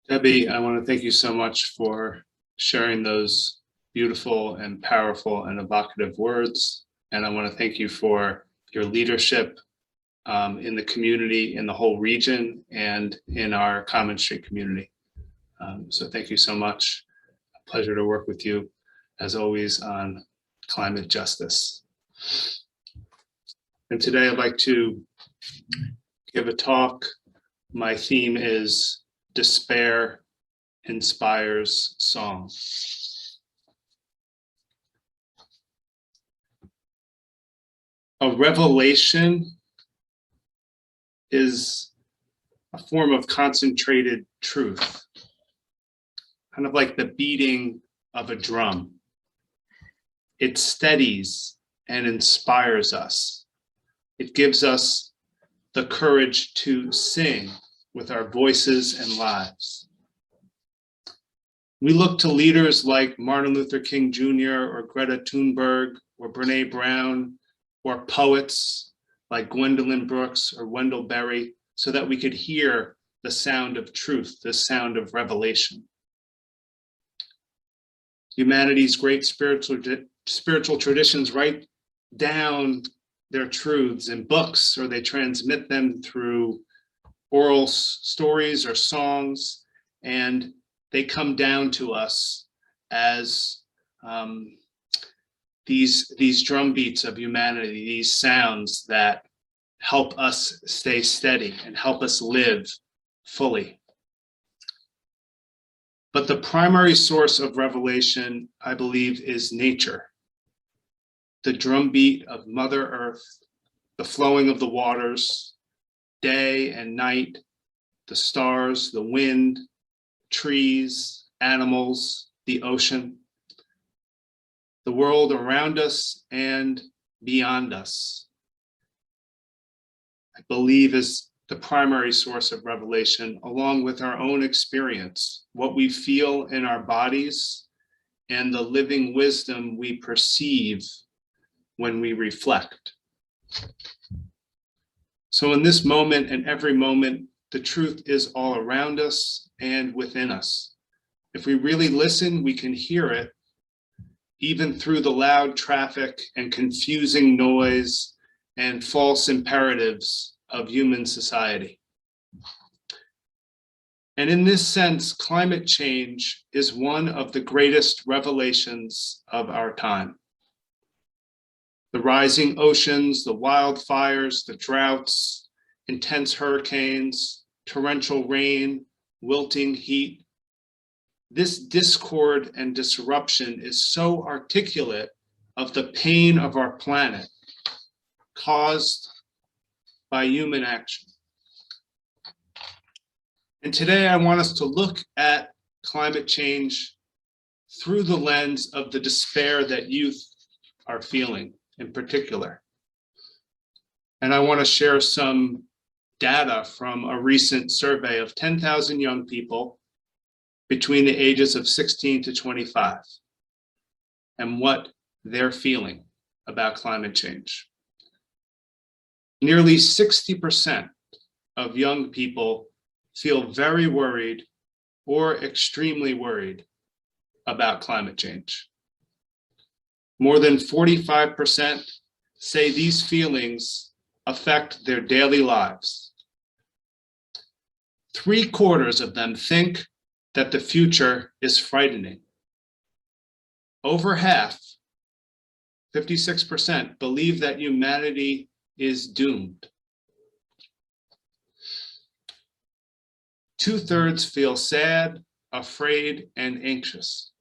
Debbie, I want to thank you so much for sharing those beautiful and powerful and evocative words. And I want to thank you for your leadership in the community, in the whole region, and in our Common Street community. So thank you so much. A pleasure to work with you, as always, on climate justice. And today I'd like to give a talk. My theme is Despair Inspires Song. A revelation is a form of concentrated truth, kind of like the beating of a drum. It steadies and inspires us. It gives us the courage to sing with our voices and lives. We look to leaders like Martin Luther King Jr. or Greta Thunberg or Brene Brown, or poets like Gwendolyn Brooks or Wendell Berry, so that we could hear the sound of truth, the sound of revelation. Humanity's great spiritual traditions write down their truths in books, or they transmit them through oral stories or songs, and they come down to us as these drum beats of humanity, these sounds that help us stay steady and help us live fully. But the primary source of revelation, I believe, is nature. The drumbeat of Mother Earth, the flowing of the waters, day and night, the stars, the wind, trees, animals, the ocean, the world around us and beyond us, I believe, is the primary source of revelation, along with our own experience, what we feel in our bodies, and the living wisdom we perceive when we reflect. So in this moment and every moment, the truth is all around us and within us. If we really listen, we can hear it, even through the loud traffic and confusing noise and false imperatives of human society. And in this sense, climate change is one of the greatest revelations of our time. The rising oceans, the wildfires, the droughts, intense hurricanes, torrential rain, wilting heat. This discord and disruption is so articulate of the pain of our planet caused by human action. And today I want us to look at climate change through the lens of the despair that youth are feeling in particular. And I want to share some data from a recent survey of 10,000 young people between the ages of 16 to 25 and what they're feeling about climate change. Nearly 60% of young people feel very worried or extremely worried about climate change. More than 45% say these feelings affect their daily lives. 3/4 of them think that the future is frightening. Over half, 56%, believe that humanity is doomed. 2/3 feel sad, afraid, and anxious.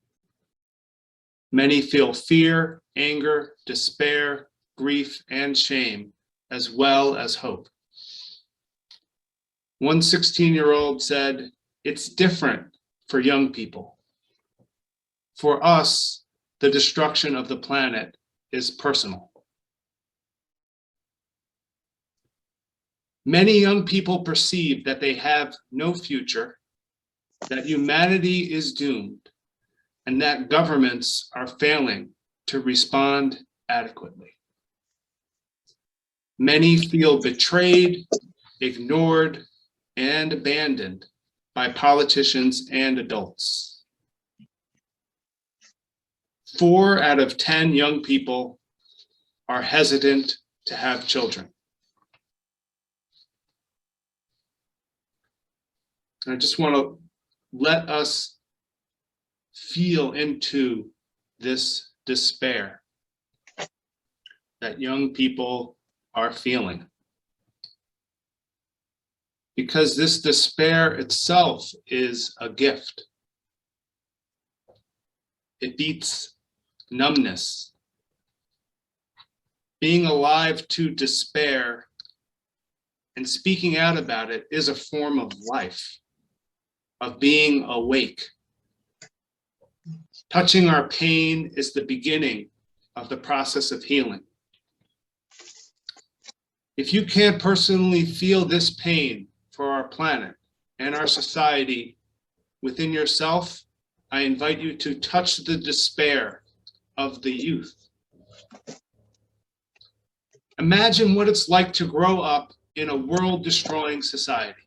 Many feel fear, anger, despair, grief, and shame, as well as hope. One 16-year-old said, "It's different for young people. For us, the destruction of the planet is personal." Many young people perceive that they have no future, that humanity is doomed, and that governments are failing to respond adequately. Many feel betrayed, ignored, and abandoned by politicians and adults. 4 out of 10 young people are hesitant to have children. And I just want to let us feel into this despair that young people are feeling. Because this despair itself is a gift. It beats numbness. Being alive to despair and speaking out about it is a form of life, of being awake. Touching our pain is the beginning of the process of healing. If you can't personally feel this pain for our planet and our society within yourself, I invite you to touch the despair of the youth. Imagine what it's like to grow up in a world-destroying society.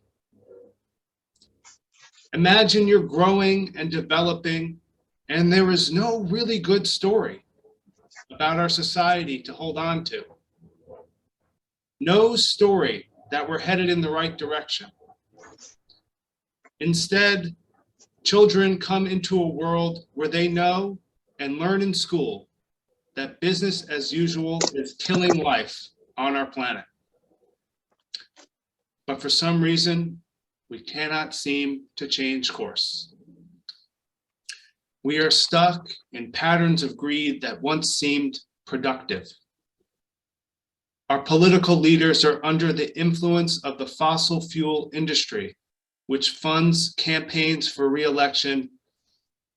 Imagine you're growing and developing, and there is no really good story about our society to hold on to. No story that we're headed in the right direction. Instead, children come into a world where they know and learn in school that business as usual is killing life on our planet. But for some reason, we cannot seem to change course. We are stuck in patterns of greed that once seemed productive. Our political leaders are under the influence of the fossil fuel industry, which funds campaigns for re-election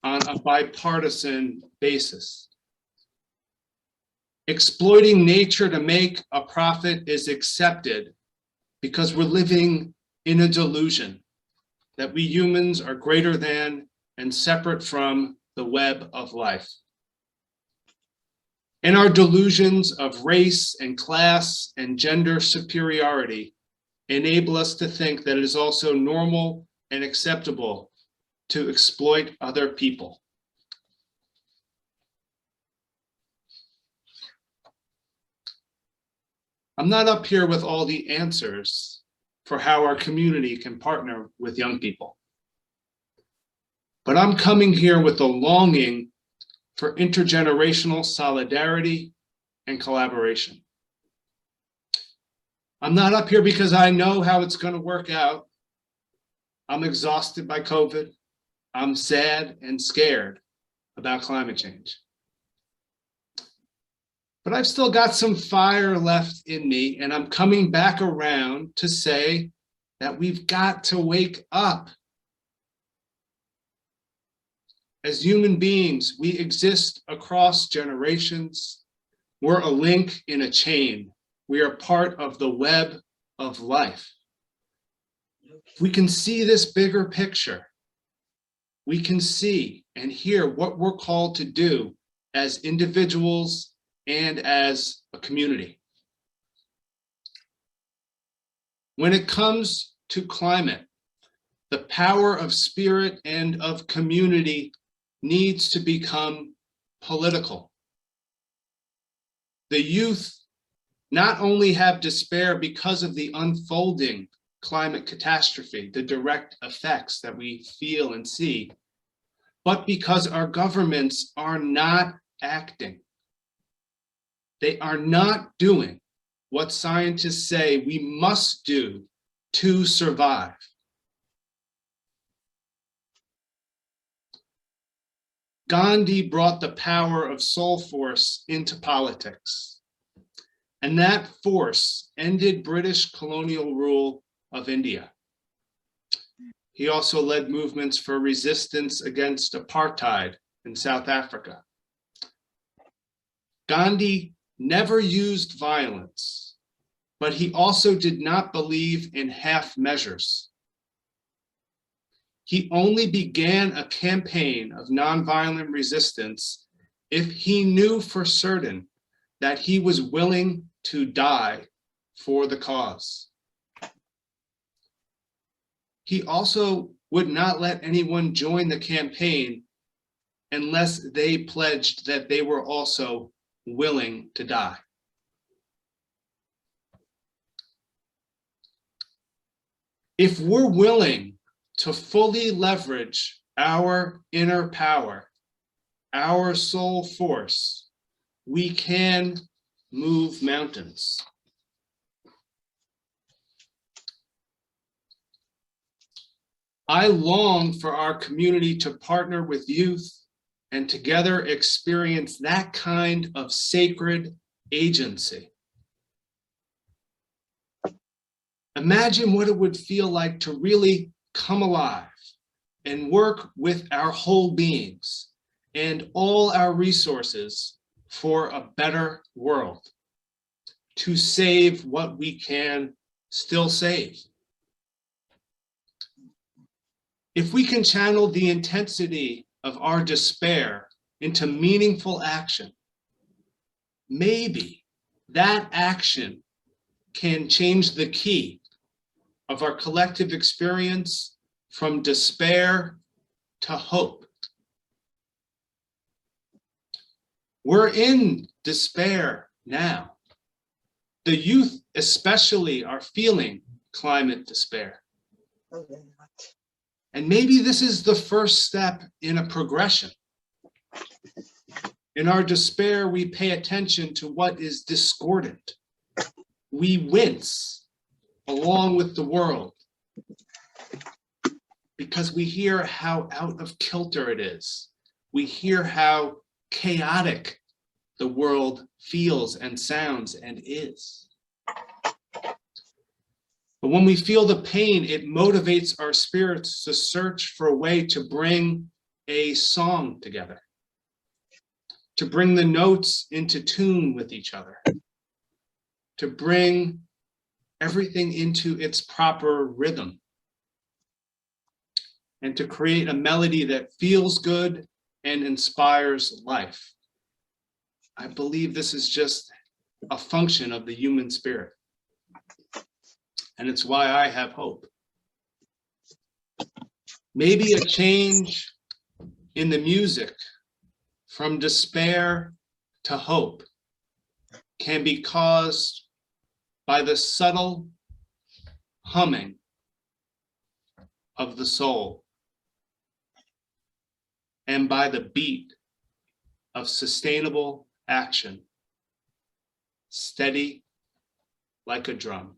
on a bipartisan basis. Exploiting nature to make a profit is accepted because we're living in a delusion that we humans are greater than and separate from the web of life. And our delusions of race and class and gender superiority enable us to think that it is also normal and acceptable to exploit other people. I'm not up here with all the answers for how our community can partner with young people, but I'm coming here with a longing for intergenerational solidarity and collaboration. I'm not up here because I know how it's going to work out. I'm exhausted by COVID. I'm sad and scared about climate change. But I've still got some fire left in me, and I'm coming back around to say that we've got to wake up. As human beings, we exist across generations. We're a link in a chain. We are part of the web of life. We can see this bigger picture. We can see and hear what we're called to do as individuals and as a community. When it comes to climate, the power of spirit and of community needs to become political. The youth not only have despair because of the unfolding climate catastrophe, the direct effects that we feel and see, but because our governments are not acting. They are not doing what scientists say we must do to survive. Gandhi brought the power of soul force into politics, and that force ended British colonial rule of India. He also led movements for resistance against apartheid in South Africa. Gandhi never used violence, but he also did not believe in half measures. He only began a campaign of nonviolent resistance if he knew for certain that he was willing to die for the cause. He also would not let anyone join the campaign unless they pledged that they were also willing to die. If we're willing to fully leverage our inner power, our soul force, we can move mountains. I long for our community to partner with youth and together experience that kind of sacred agency. Imagine what it would feel like to really come alive and work with our whole beings and all our resources for a better world, to save what we can still save. If we can channel the intensity of our despair into meaningful action, maybe that action can change the key of our collective experience from despair to hope. We're in despair now. The youth especially are feeling climate despair. And maybe this is the first step in a progression. In our despair, we pay attention to what is discordant. We wince along with the world because we hear how out of kilter it is. We hear how chaotic the world feels and sounds and is. But when we feel the pain, it motivates our spirits to search for a way to bring a song together, to bring the notes into tune with each other, to bring everything into its proper rhythm, and to create a melody that feels good and inspires life. I believe this is just a function of the human spirit. And it's why I have hope. Maybe a change in the music from despair to hope can be caused by the subtle humming of the soul and by the beat of sustainable action, steady like a drum.